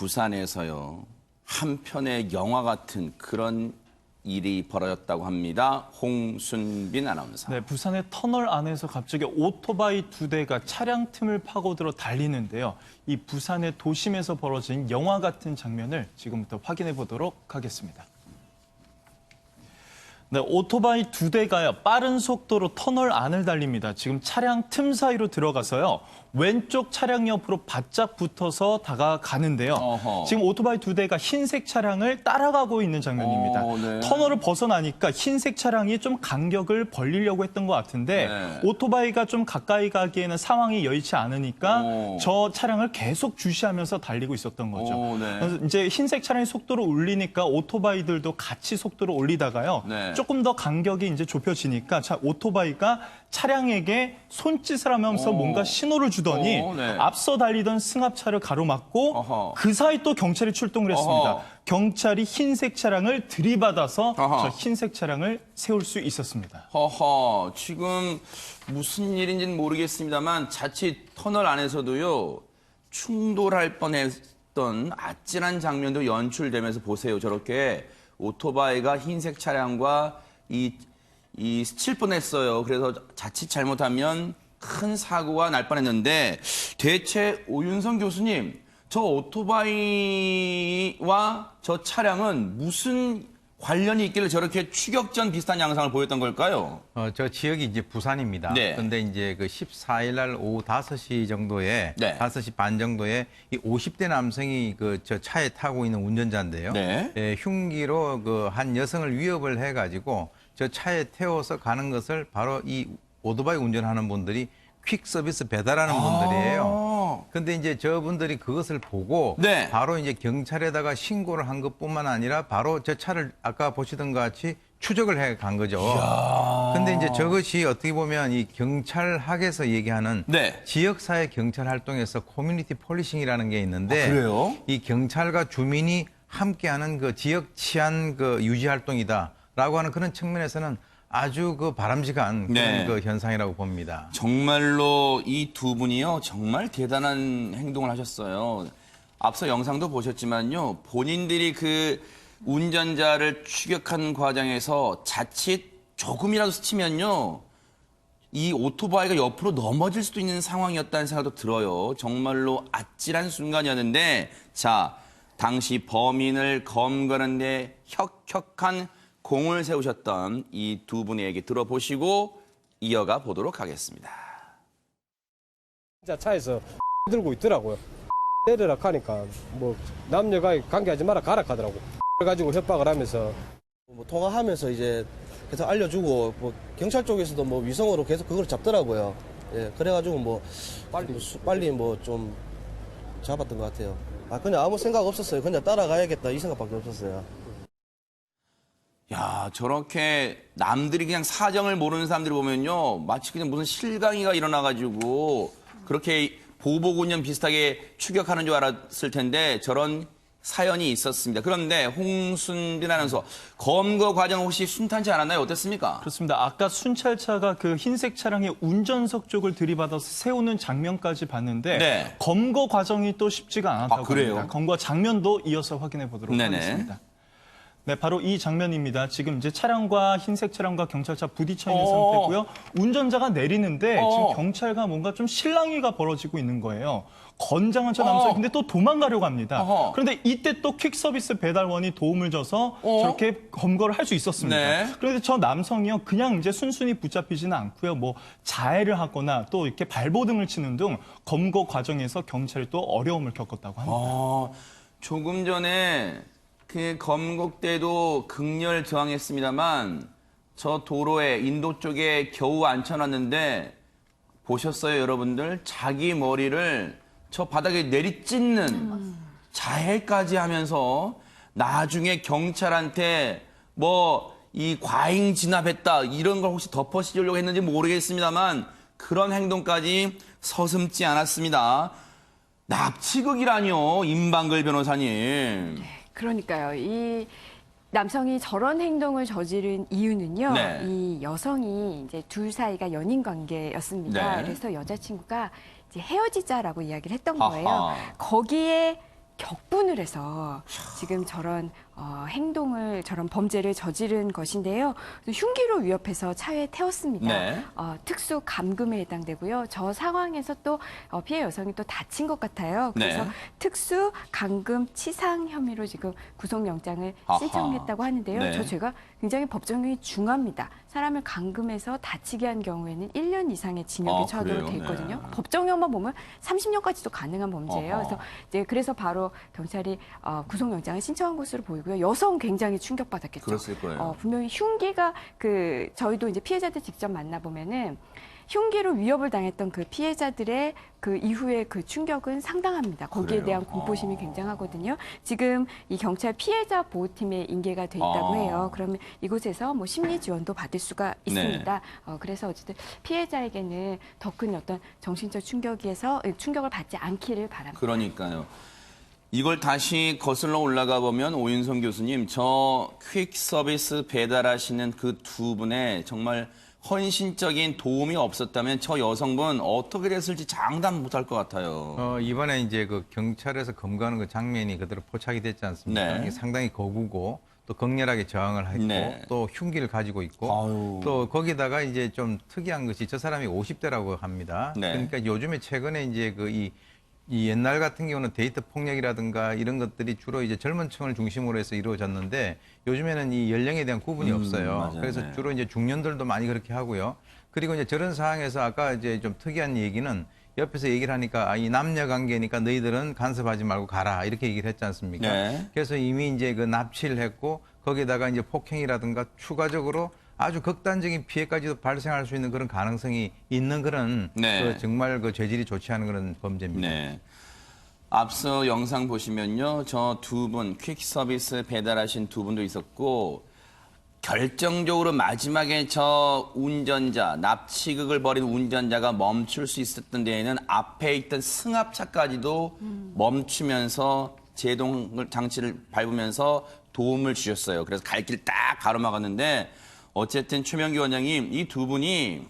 부산에서요. 한 편의 영화 같은 그런 일이 벌어졌다고 합니다. 홍순빈 아나운서. 네, 부산의 터널 안에서 갑자기 오토바이 2대가 차량 틈을 파고들어 달리는데요. 이 부산의 도심에서 벌어진 영화 같은 장면을 지금부터 확인해 보도록 하겠습니다. 네, 오토바이 2대가요. 빠른 속도로 터널 안을 달립니다. 지금 차량 틈 사이로 들어가서요. 왼쪽 차량 옆으로 바짝 붙어서 다가가는데요. 어허. 지금 오토바이 2대가 흰색 차량을 따라가고 있는 장면입니다. 네. 터널을 벗어나니까 흰색 차량이 좀 간격을 벌리려고 했던 것 같은데 네. 오토바이가 좀 가까이 가기에는 상황이 여의치 않으니까 저 차량을 계속 주시하면서 달리고 있었던 거죠. 네. 그래서 이제 흰색 차량이 속도를 올리니까 오토바이들도 같이 속도를 올리다가요. 네. 조금 더 간격이 이제 좁혀지니까 오토바이가 차량에게 손짓을 하면서 뭔가 신호를 주더니 네. 앞서 달리던 승합차를 가로막고 어허. 그 사이 또 경찰이 출동을 했습니다. 어허. 경찰이 흰색 차량을 들이받아서 어허. 저 흰색 차량을 세울 수 있었습니다. 허허, 지금 무슨 일인지는 모르겠습니다만 자칫 터널 안에서도요. 충돌할 뻔했던 아찔한 장면도 연출되면서 보세요. 저렇게 오토바이가 흰색 차량과 스칠 뻔했어요. 그래서 자칫 잘못하면 큰 사고가 날 뻔했는데 대체 오윤성 교수님, 저 오토바이와 저 차량은 무슨 관련이 있길래 저렇게 추격전 비슷한 양상을 보였던 걸까요? 저 지역이 이제 부산입니다. 네. 근데 이제 그 14일 날 오후 5시 정도에, 네. 5시 반 정도에 이 50대 남성이 그 저 차에 타고 있는 운전자인데요. 네. 흉기로 그 한 여성을 위협을 해가지고 저 차에 태워서 가는 것을 바로 이 오토바이 운전하는 분들이 퀵 서비스 배달하는 분들이에요. 근데 이제 저분들이 그것을 보고 네. 바로 이제 경찰에다가 신고를 한 것뿐만 아니라 바로 저 차를 아까 보시던 것 같이 추적을 해 간 거죠. 근데 이제 저것이 어떻게 보면 이 경찰학에서 얘기하는 네. 지역사회 경찰 활동에서 커뮤니티 폴리싱이라는 게 있는데 그래요? 이 경찰과 주민이 함께하는 그 지역 치안 그 유지 활동이다라고 하는 그런 측면에서는 아주 그 바람직한 네. 그런 그 현상이라고 봅니다. 정말로 이 두 분이요. 정말 대단한 행동을 하셨어요. 앞서 영상도 보셨지만요. 본인들이 그 운전자를 추격한 과정에서 자칫 조금이라도 스치면요. 이 오토바이가 옆으로 넘어질 수도 있는 상황이었다는 생각도 들어요. 정말로 아찔한 순간이었는데 자, 당시 범인을 검거하는 데 혁혁한 공을 세우셨던 이 두 분의 얘기 들어보시고 이어가 보도록 하겠습니다. 진짜 차에서 들고 있더라고요. 때리라 하니까 뭐 남녀가 관계하지 마라 가라 하더라고. 그래가지고 협박을 하면서 뭐 통화하면서 이제 계속 알려주고 뭐 경찰 쪽에서도 뭐 위성으로 계속 그걸 잡더라고요. 예, 그래가지고 뭐 빨리 뭐 좀 잡았던 것 같아요. 그냥 아무 생각 없었어요. 그냥 따라가야겠다 이 생각밖에 없었어요. 야, 저렇게 남들이 그냥 사정을 모르는 사람들이 보면요. 마치 그냥 무슨 실강이가 일어나가지고 그렇게 보복운전 비슷하게 추격하는 줄 알았을 텐데 저런 사연이 있었습니다. 그런데 홍순빈 아나운서, 검거 과정 혹시 순탄치 않았나요? 어땠습니까? 그렇습니다. 아까 순찰차가 그 흰색 차량의 운전석 쪽을 들이받아서 세우는 장면까지 봤는데 네. 검거 과정이 또 쉽지가 않았다고 그래요? 합니다. 검거 장면도 이어서 확인해 보도록 네네. 하겠습니다. 네, 바로 이 장면입니다. 지금 이제 차량과 흰색 차량과 경찰차 부딪혀 있는 상태고요. 운전자가 내리는데 지금 경찰과 뭔가 좀 실랑이가 벌어지고 있는 거예요. 건장한 저 남성이 근데 또 도망가려고 합니다. 그런데 이때 또 퀵서비스 배달원이 도움을 줘서 저렇게 검거를 할 수 있었습니다. 네. 그런데 저 남성이요, 그냥 이제 순순히 붙잡히지는 않고요. 뭐 자해를 하거나 또 이렇게 발버둥을 치는 등 검거 과정에서 경찰이 또 어려움을 겪었다고 합니다. 조금 전에 그 검거 때도 극렬 저항했습니다만 저 도로에 인도 쪽에 겨우 앉혀놨는데 보셨어요, 여러분들? 자기 머리를 저 바닥에 내리찢는 자해까지 하면서 나중에 경찰한테 뭐 이 과잉 진압했다 이런 걸 혹시 덮어씌우려고 했는지 모르겠습니다만 그런 행동까지 서슴지 않았습니다. 납치극이라뇨, 임방글 변호사님. 그러니까요. 이 남성이 저런 행동을 저지른 이유는요. 네. 이 여성이 이제 둘 사이가 연인 관계였습니다. 네. 그래서 여자친구가 이제 헤어지자라고 이야기를 했던 아하. 거예요. 거기에 격분을 해서 지금 저런 저런 범죄를 저지른 것인데요. 흉기로 위협해서 차에 태웠습니다. 네. 특수 감금에 해당되고요. 저 상황에서 또 피해 여성이 또 다친 것 같아요. 그래서 네. 특수 감금 치상 혐의로 지금 구속영장을 아하. 신청했다고 하는데요. 네. 저 죄가 굉장히 법정형이 중합니다. 사람을 감금해서 다치게 한 경우에는 1년 이상의 징역에 아, 처하도록 그래요? 돼 있거든요. 네. 법정형만 보면 30년까지도 가능한 범죄예요. 아하. 그래서 바로 경찰이 구속영장을 신청한 것으로 보이고요. 여성 굉장히 충격받았겠죠. 그랬을 거예요. 분명히 흉기가 저희도 이제 피해자들 직접 만나보면은 흉기로 위협을 당했던 그 피해자들의 그 이후에 그 충격은 상당합니다. 거기에 그래요? 대한 공포심이 굉장하거든요. 지금 이 경찰 피해자 보호팀에 인계가 돼 있다고 해요. 그러면 이곳에서 뭐 심리 지원도 받을 수가 있습니다. 그래서 어쨌든 피해자에게는 더 큰 어떤 정신적 충격을 받지 않기를 바랍니다. 그러니까요. 이걸 다시 거슬러 올라가 보면 오윤성 교수님, 저 퀵 서비스 배달하시는 그 두 분의 정말 헌신적인 도움이 없었다면 저 여성분 어떻게 됐을지 장담 못할 것 같아요. 이번에 이제 그 경찰에서 검거하는 그 장면이 그대로 포착이 됐지 않습니까? 네. 이게 상당히 거구고 또 격렬하게 저항을 했고 네. 또 흉기를 가지고 있고 아유. 또 거기다가 이제 좀 특이한 것이 저 사람이 50대라고 합니다. 네. 그러니까 요즘에 최근에 이제 이 옛날 같은 경우는 데이트 폭력이라든가 이런 것들이 주로 이제 젊은 층을 중심으로 해서 이루어졌는데 요즘에는 이 연령에 대한 구분이 없어요. 맞아요. 그래서 네. 주로 이제 중년들도 많이 그렇게 하고요. 그리고 이제 저런 상황에서 아까 이제 좀 특이한 얘기는 옆에서 얘기를 하니까 이 남녀 관계니까 너희들은 간섭하지 말고 가라 이렇게 얘기를 했지 않습니까? 네. 그래서 이미 이제 그 납치를 했고 거기다가 이제 폭행이라든가 추가적으로 아주 극단적인 피해까지도 발생할 수 있는 그런 가능성이 있는 그런 네. 그 정말 그 죄질이 좋지 않은 그런 범죄입니다. 네. 앞서 영상 보시면요. 저 두 분, 퀵 서비스 배달하신 두 분도 있었고, 결정적으로 마지막에 저 운전자, 납치극을 벌인 운전자가 멈출 수 있었던 데에는 앞에 있던 승합차까지도 멈추면서 제동 장치를 밟으면서 도움을 주셨어요. 그래서 갈 길 딱 가로막았는데, 어쨌든 최명기 원장님, 이 두 분이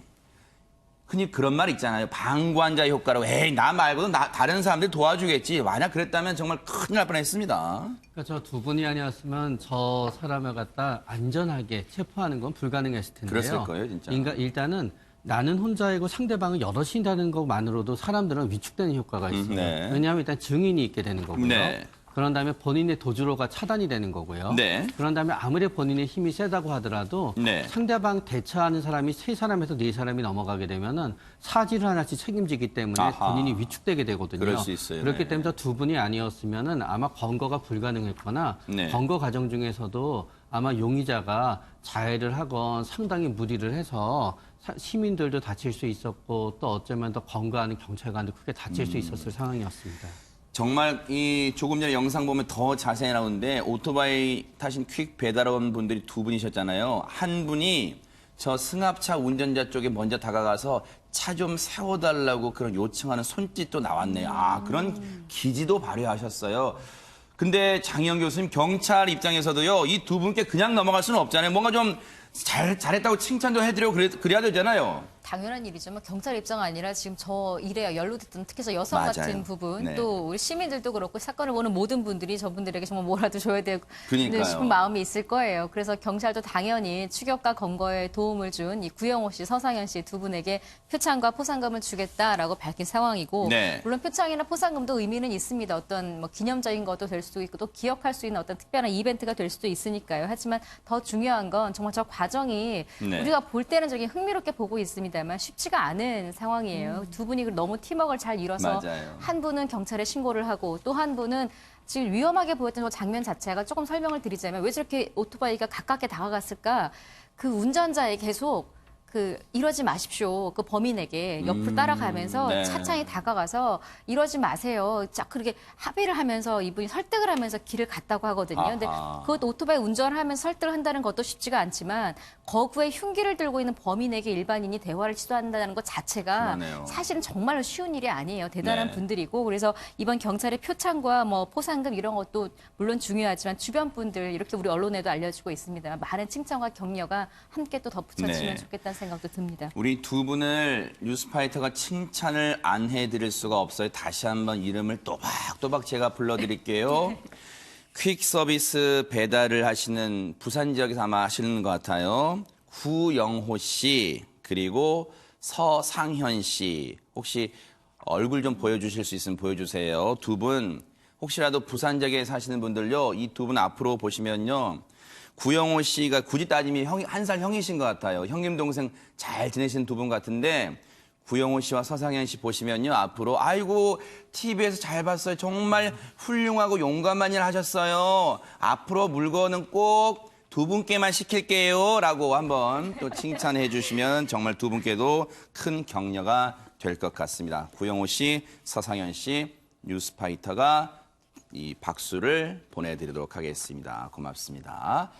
흔히 그런 말 있잖아요. 방관자 효과라고. 에이, 나 말고도 다른 사람들 도와주겠지. 만약 그랬다면 정말 큰일 날 뻔했습니다. 그러니까 저 두 분이 아니었으면 저 사람을 갖다 안전하게 체포하는 건 불가능했을 텐데요. 그랬을 거예요, 진짜. 그러니까 일단은 나는 혼자이고 상대방은 여럿이라는 것만으로도 사람들은 위축되는 효과가 있어요. 네. 왜냐하면 일단 증인이 있게 되는 거고요. 네. 그런 다음에 본인의 도주로가 차단이 되는 거고요. 네. 그런 다음에 아무리 본인의 힘이 세다고 하더라도 네. 상대방 대처하는 사람이 세 사람에서 네 사람이 넘어가게 되면은 사지를 하나씩 책임지기 때문에 아하. 본인이 위축되게 되거든요. 그럴 수 있어요. 그렇기 네. 때문에 저 두 분이 아니었으면은 아마 검거가 불가능했거나 네. 검거 과정 중에서도 아마 용의자가 자해를 하건 상당히 무리를 해서 시민들도 다칠 수 있었고 또 어쩌면 더 검거하는 경찰관도 크게 다칠 수 있었을 상황이었습니다. 정말 이 조금 전에 영상 보면 더 자세히 나오는데 오토바이 타신 퀵 배달원 분들이 두 분이셨잖아요. 한 분이 저 승합차 운전자 쪽에 먼저 다가가서 차 좀 세워달라고 그런 요청하는 손짓도 나왔네요. 아, 그런 기지도 발휘하셨어요. 근데 장희영 교수님, 경찰 입장에서도요, 이 두 분께 그냥 넘어갈 수는 없잖아요. 뭔가 좀 잘했다고 칭찬도 해드리고 그래야 되잖아요. 당연한 일이지만 경찰 입장 아니라 지금 저 일에 연루됐던 특히 여성 맞아요. 같은 부분 네. 또 우리 시민들도 그렇고 사건을 보는 모든 분들이 저분들에게 정말 뭐라도 줘야 되고 그러니까요. 싶은 마음이 있을 거예요. 그래서 경찰도 당연히 추격과 검거에 도움을 준 이 구영호 씨, 서상현 씨 두 분에게 표창과 포상금을 주겠다라고 밝힌 상황이고 네. 물론 표창이나 포상금도 의미는 있습니다. 어떤 뭐 기념적인 것도 될 수도 있고 또 기억할 수 있는 어떤 특별한 이벤트가 될 수도 있으니까요. 하지만 더 중요한 건 정말 저 과정이 네. 우리가 볼 때는 저기 흥미롭게 보고 있습니다만 쉽지가 않은 상황이에요. 두 분이 너무 팀워크를 잘 이뤄서 맞아요. 한 분은 경찰에 신고를 하고 또 한 분은 지금 위험하게 보였던 저 장면 자체가 조금 설명을 드리자면 왜 저렇게 오토바이가 가깝게 다가갔을까? 그 운전자에 계속 이러지 마십시오. 그 범인에게 옆으로 따라가면서 네. 차창이 다가가서 이러지 마세요. 자, 그렇게 합의를 하면서 이분이 설득을 하면서 길을 갔다고 하거든요. 근데 아하. 그것도 오토바이 운전을 하면서 설득을 한다는 것도 쉽지가 않지만 거구에 흉기를 들고 있는 범인에게 일반인이 대화를 시도한다는 것 자체가 그러네요. 사실은 정말로 쉬운 일이 아니에요. 대단한 네. 분들이고 그래서 이번 경찰의 표창과 뭐 포상금 이런 것도 물론 중요하지만 주변 분들 이렇게 우리 언론에도 알려지고 있습니다. 많은 칭찬과 격려가 함께 또 덧붙여지면 네. 좋겠다는 생각도 듭니다. 우리 두 분을 뉴스파이터가 칭찬을 안 해드릴 수가 없어요. 다시 한번 이름을 또박또박 제가 불러드릴게요. 퀵 서비스 배달을 하시는 부산 지역에서 아마 하시는 것 같아요. 구영호 씨 그리고 서상현 씨. 혹시 얼굴 좀 보여주실 수 있으면 보여주세요. 두 분 혹시라도 부산 지역에 사시는 분들요. 이 두 분 앞으로 보시면요. 구영호 씨가 굳이 따지면 한 살 형이신 것 같아요. 형님 동생 잘 지내시는 두 분 같은데 구영호 씨와 서상현 씨 보시면요. 앞으로 아이고 TV에서 잘 봤어요. 정말 훌륭하고 용감한 일 하셨어요. 앞으로 물건은 꼭 두 분께만 시킬게요. 라고 한번 또 칭찬해 주시면 정말 두 분께도 큰 격려가 될 것 같습니다. 구영호 씨, 서상현 씨, 뉴스파이터가 이 박수를 보내드리도록 하겠습니다. 고맙습니다.